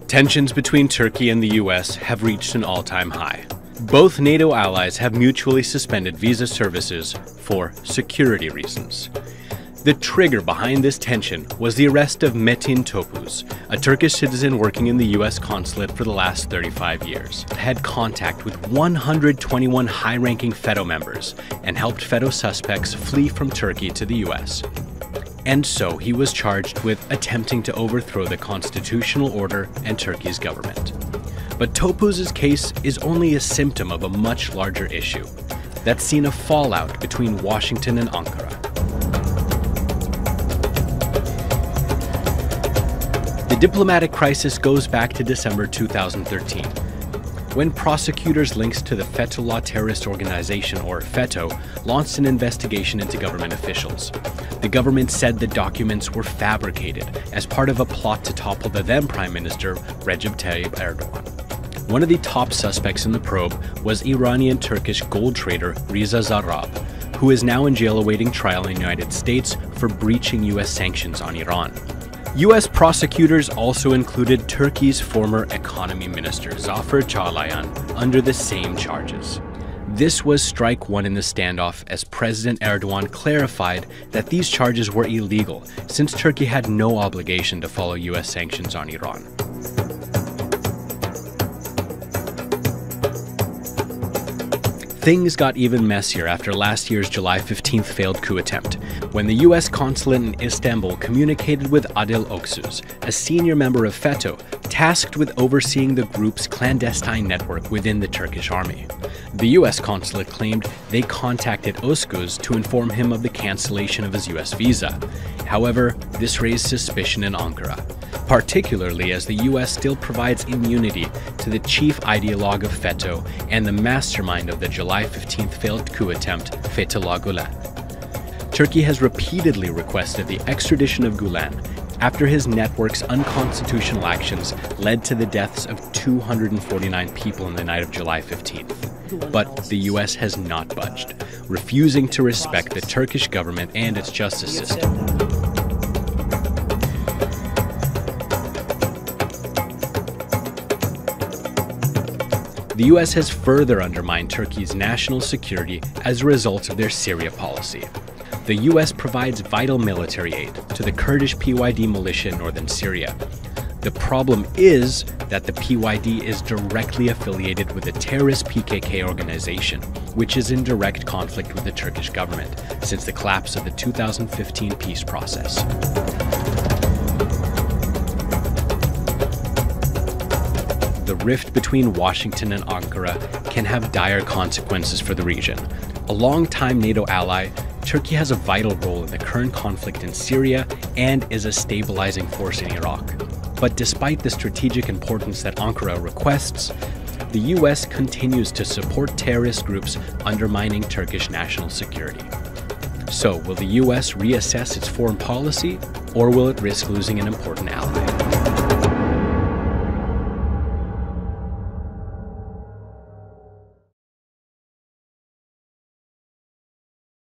Tensions between Turkey and the US have reached an all-time high. Both NATO allies have mutually suspended visa services for security reasons. The trigger behind this tension was the arrest of Metin Topuz, a Turkish citizen working in the US consulate for the last 35 years. Had contact with 121 high-ranking FETÖ members and helped FETÖ suspects flee from Turkey to the US. And so he was charged with attempting to overthrow the constitutional order and Turkey's government. But Topuz's case is only a symptom of a much larger issue that's seen a fallout between Washington and Ankara. The diplomatic crisis goes back to December 2013, when prosecutors linked to the Fethullah terrorist organization, or FETÖ, launched an investigation into government officials. The government said the documents were fabricated as part of a plot to topple the then Prime Minister Recep Tayyip Erdogan. One of the top suspects in the probe was Iranian-Turkish gold trader Reza Zarrab, who is now in jail awaiting trial in the United States for breaching U.S. sanctions on Iran. U.S. prosecutors also included Turkey's former economy minister Zafer Çağlayan under the same charges. This was strike one in the standoff, as President Erdogan clarified that these charges were illegal since Turkey had no obligation to follow U.S. sanctions on Iran. Things got even messier after last year's July 15th failed coup attempt, when the U.S. consulate in Istanbul communicated with Adil Oksuz, a senior member of FETÖ, tasked with overseeing the group's clandestine network within the Turkish army. The U.S. consulate claimed they contacted Oksuz to inform him of the cancellation of his U.S. visa. However, this raised suspicion in Ankara, particularly as the U.S. still provides immunity to the chief ideologue of FETÖ and the mastermind of the July 15th failed coup attempt, Fethullah Gulen. Turkey has repeatedly requested the extradition of Gulen after his network's unconstitutional actions led to the deaths of 249 people in the night of July 15th. But the U.S. has not budged, refusing to respect the Turkish government and its justice system. The U.S. has further undermined Turkey's national security as a result of their Syria policy. The U.S. provides vital military aid to the Kurdish PYD militia in northern Syria. The problem is that the PYD is directly affiliated with the terrorist PKK organization, which is in direct conflict with the Turkish government since the collapse of the 2015 peace process. The rift between Washington and Ankara can have dire consequences for the region. A long-time NATO ally, Turkey has a vital role in the current conflict in Syria and is a stabilizing force in Iraq. But despite the strategic importance that Ankara requests, the U.S. continues to support terrorist groups undermining Turkish national security. So, will the U.S. reassess its foreign policy, or will it risk losing an important ally?